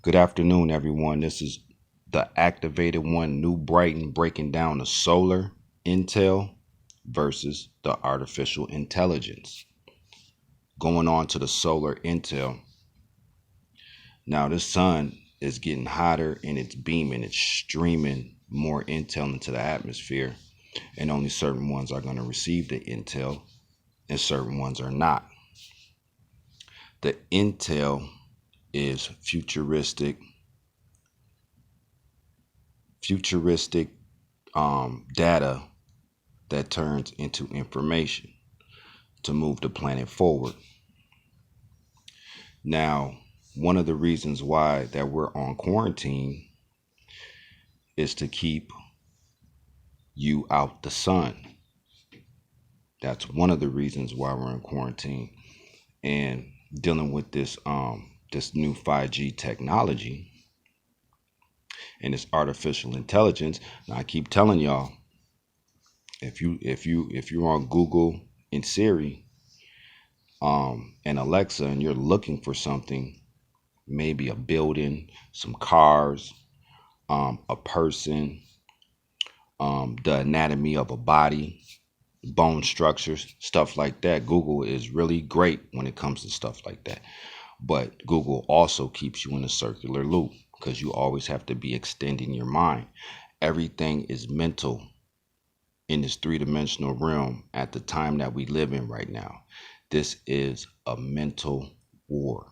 Good afternoon, everyone. This is the activated one, New Brighton, breaking down the solar intel versus the artificial intelligence. Going on to the solar intel. Now, this sun is getting hotter and it's beaming, it's streaming more intel into the atmosphere, and only certain ones are going to receive the intel, and certain ones are not. The intel is futuristic data that turns into information to move the planet forward. Now, one of the reasons why that we're on quarantine is to keep you out the sun. That's one of the reasons why we're in quarantine and dealing with this new 5G technology and this artificial intelligence. Now, I keep telling y'all, if you're on Google and Siri and Alexa and you're looking for something, maybe a building, some cars, a person, the anatomy of a body, bone structures, stuff like that. Google is really great when it comes to stuff like that. But Google also keeps you in a circular loop because you always have to be extending your mind. Everything is mental in this three-dimensional realm at the time that we live in right now. This is a mental war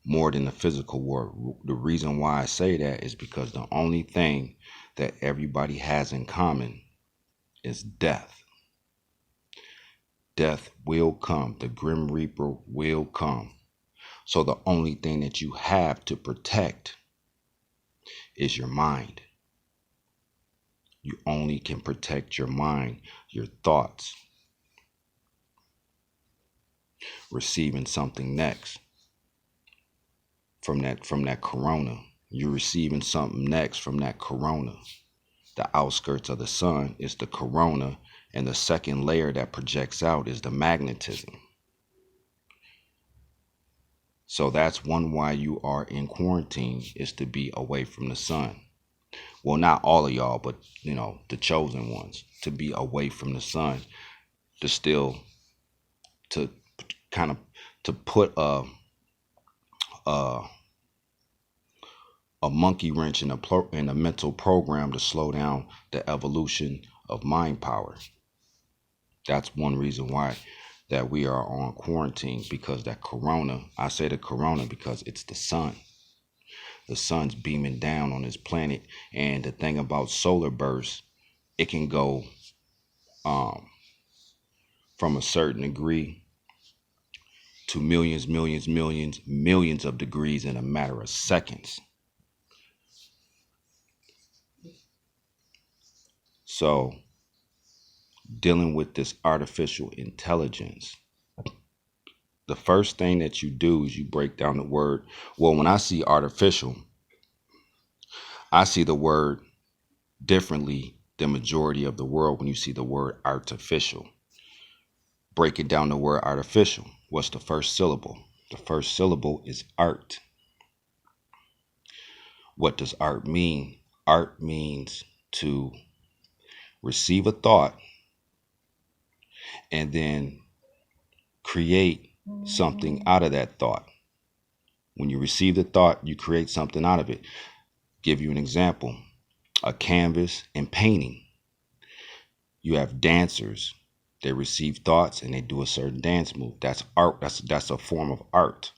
more than a physical war. The reason why I say that is because the only thing that everybody has in common is death. Death will come. The Grim Reaper will come. So the only thing that you have to protect is your mind. You only can protect your mind, your thoughts. Receiving something next from that corona. You're receiving something next from that corona. The outskirts of the sun is the corona, and the second layer that projects out is the magnetism. So that's one why you are in quarantine, is to be away from the sun. Well, not all of y'all, but the chosen ones, to be away from the sun, to kind of to put a monkey wrench in a mental program to slow down the evolution of mind power. That's one reason why that we are on quarantine, because that corona, I say the corona because it's the sun. The sun's beaming down on this planet, and the thing about solar bursts, it can go from a certain degree to millions of degrees in a matter of seconds. So, dealing with this artificial intelligence, the first thing that you do is you break down the word. Well, when I see artificial, I see the word differently than majority of the world when you see the word artificial. Breaking down the word artificial, what's the first syllable? The first syllable is art. What does art mean? Art means to receive a thought and then create something out of that thought. When you receive the thought, you create something out of it. Give you an example: a canvas and painting. You have dancers. They receive thoughts and they do a certain dance move. That's art. That's a form of art.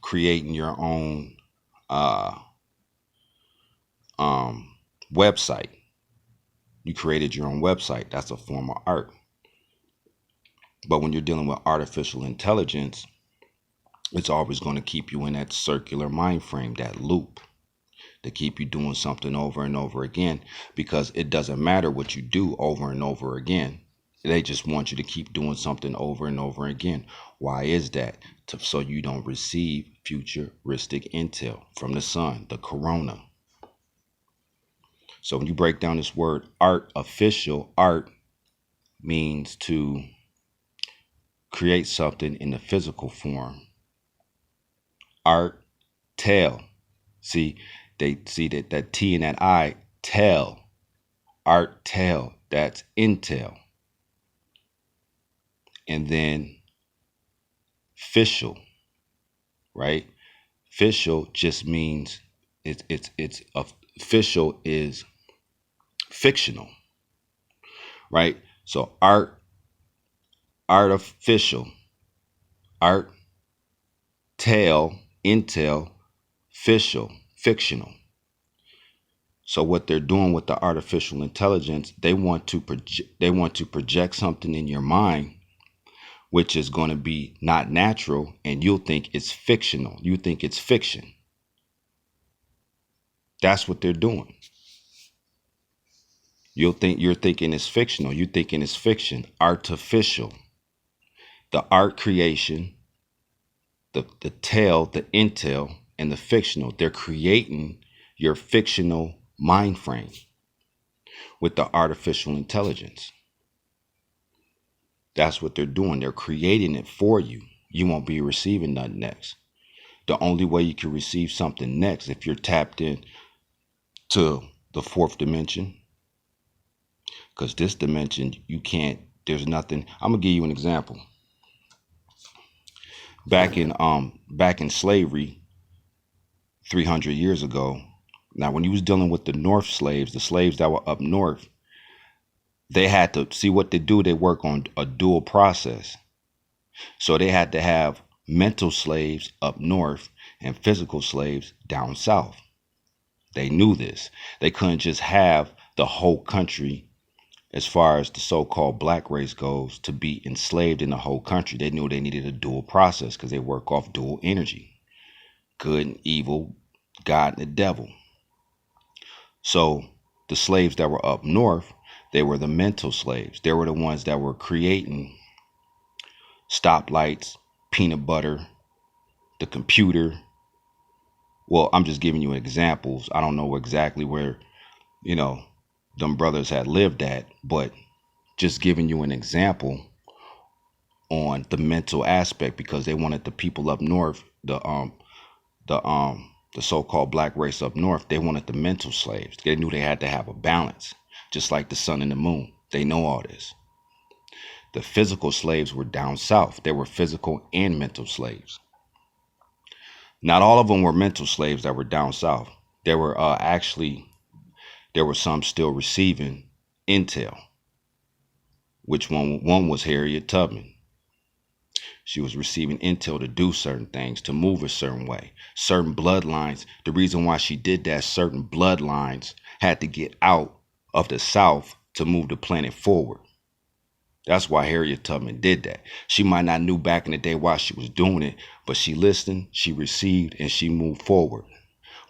Creating your own website. You created your own website. That's a form of art. But when you're dealing with artificial intelligence, it's always going to keep you in that circular mind frame, that loop, to keep you doing something over and over again, because it doesn't matter what you do over and over again. They just want you to keep doing something over and over again. Why is that? So you don't receive futuristic intel from the sun, the corona. So when you break down this word artificial, art means to create something in the physical form. Art, tell. See, they see that T and that I, tell. Art, tell. That's Intell. And then official, right? Official just means it's official is fictional, right? So artificial, art, tell, intel, official, fictional. So what they're doing with the artificial intelligence, they want to project something in your mind which is going to be not natural, and you'll think it's fictional. You think it's fiction. That's what they're doing. You're thinking it's fictional. You're thinking it's fiction. Artificial. The art creation, the tale, the intel, and the fictional. They're creating your fictional mind frame with the artificial intelligence. That's what they're doing. They're creating it for you. You won't be receiving nothing next. The only way you can receive something next if you're tapped in to the fourth dimension, because this dimension you can't. There's nothing. I'm gonna give you an example. Back in slavery, 300 years ago. Now, when you was dealing with the North slaves, the slaves that were up north, they had to see what they do. They work on a dual process. So they had to have mental slaves up north and physical slaves down south. They knew this. They couldn't just have the whole country, as far as the so-called black race goes, to be enslaved in the whole country. They knew they needed a dual process because they work off dual energy. Good and evil, God and the devil. So the slaves that were up north, they were the mental slaves. They were the ones that were creating stoplights, peanut butter, the computer. Well, I'm just giving you examples. I don't know exactly where, them brothers had lived at, but just giving you an example on the mental aspect, because they wanted the people up north, the so-called black race up north, they wanted the mental slaves. They knew they had to have a balance, just like the sun and the moon. They know all this. The physical slaves were down south. They were physical and mental slaves. Not all of them were mental slaves that were down south. There were there were some still receiving intel. Which one was Harriet Tubman. She was receiving intel to do certain things, to move a certain way, certain bloodlines. The reason why she did that, certain bloodlines had to get out of the South to move the planet forward. That's why Harriet Tubman did that. She might not knew back in the day why she was doing it, but she listened, she received, and she moved forward.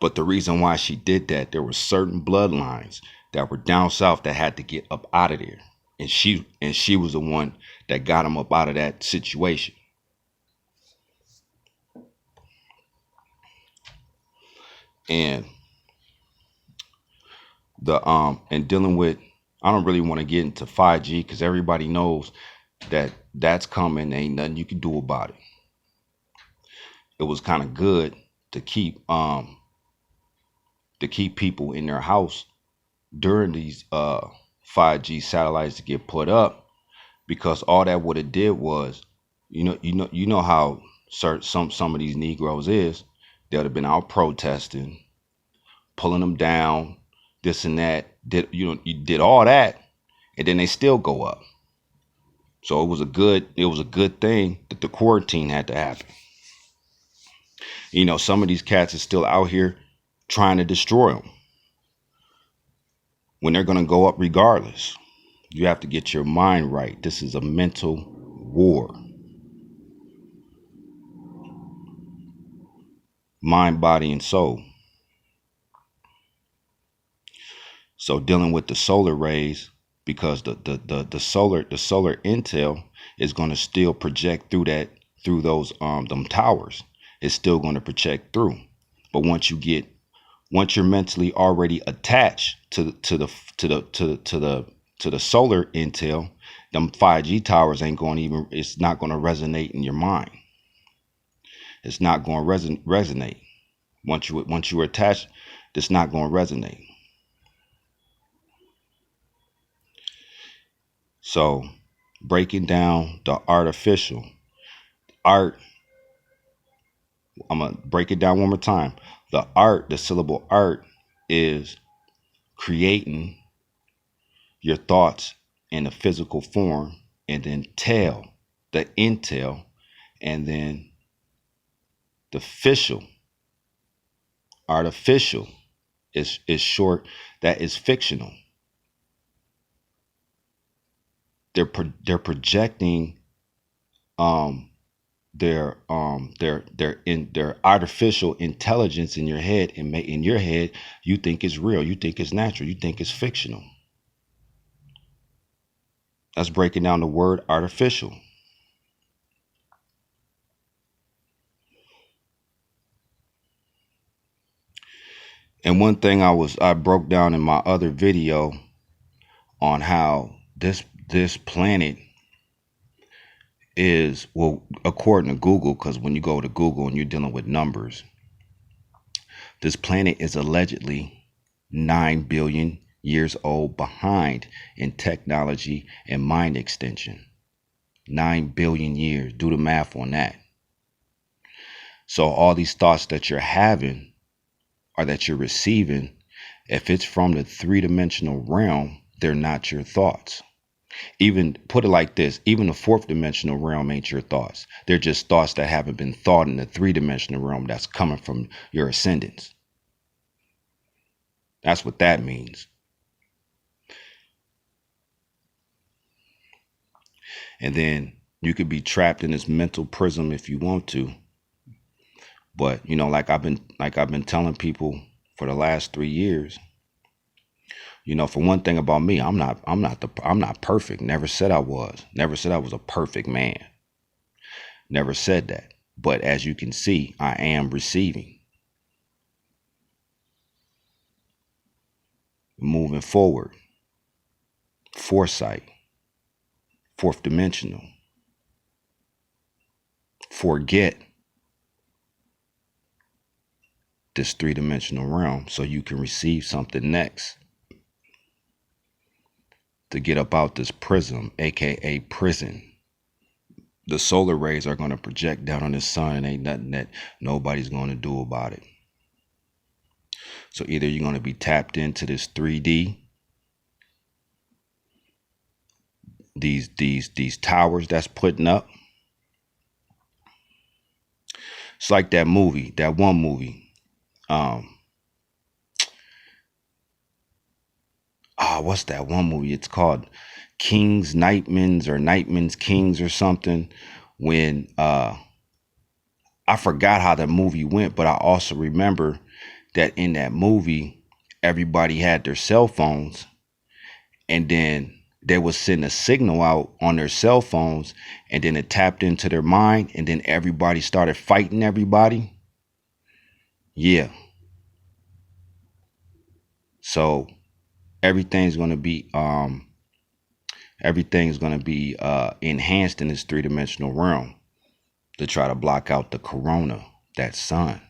But the reason why she did that, there were certain bloodlines that were down south that had to get up out of there. And she was the one that got them up out of that situation. And dealing with, I don't really want to get into 5G because everybody knows that that's coming. Ain't nothing you can do about it. It was kind of good to keep people in their house during these 5G satellites to get put up, because all that would have did was, you know how some of these Negroes is. They would have been out protesting, pulling them down, this and that. You did all that, and then they still go up. So it was a good thing that the quarantine had to happen. Some of these cats are still out here trying to destroy them when they're going to go up regardless. You have to get your mind right. This is a mental war. Mind, body, and soul. So dealing with the solar rays, because the solar intel is going to still project through those them towers. It's still going to project through. But once you're mentally already attached to the solar intel, Them 5G towers ain't going to even, it's not going to resonate in your mind. It's not going to resonate. Once you're attached, it's not going to resonate. So breaking down the artificial art, I'm going to break it down one more time. The art, the syllable art, is creating your thoughts in a physical form, and then the intel, and then the official, artificial is short, that is fictional. They're projecting their artificial intelligence in your head, and in your head you think it's real, you think it's natural, you think it's fictional. That's breaking down the word artificial. And one thing I broke down in my other video on how this planet is, well, according to Google, because when you go to Google and you're dealing with numbers, this planet is allegedly 9 billion years old behind in technology and mind extension. 9 billion years. Do the math on that. So all these thoughts that you're having or that you're receiving, if it's from the three-dimensional realm, they're not your thoughts. Even put it like this, even the fourth dimensional realm ain't your thoughts. They're just thoughts that haven't been thought in the three-dimensional realm that's coming from your ascendants. That's what that means. And then you could be trapped in this mental prism if you want to. But you know, like I've been telling people for the last 3 years, you know, for one thing about me, I'm not perfect. Never said I was. Never said I was a perfect man. Never said that. But as you can see, I am receiving. Moving forward. Foresight. Fourth dimensional. Forget this three-dimensional realm so you can receive something next. To get up out this prism, aka prison. The solar rays are going to project down on the sun, and ain't nothing that nobody's going to do about it. So either you're going to be tapped into this 3D, these towers that's putting up. It's like that movie, that one movie. What's that one movie? It's called King's Nightman's or Nightman's Kings or something. When I forgot how the movie went, but I also remember that in that movie, everybody had their cell phones, and then they would send a signal out on their cell phones, and then it tapped into their mind, and then everybody started fighting everybody. Yeah. So everything's going to be enhanced in this three-dimensional realm to try to block out the corona, that sun,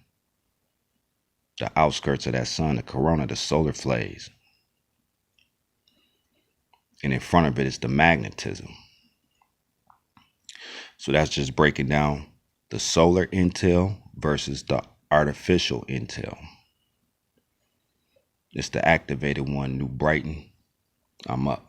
the outskirts of that sun, the corona, the solar flares. And in front of it is the magnetism. So that's just breaking down the solar intel versus the artificial intel. It's the activated one, New Brighton. I'm up.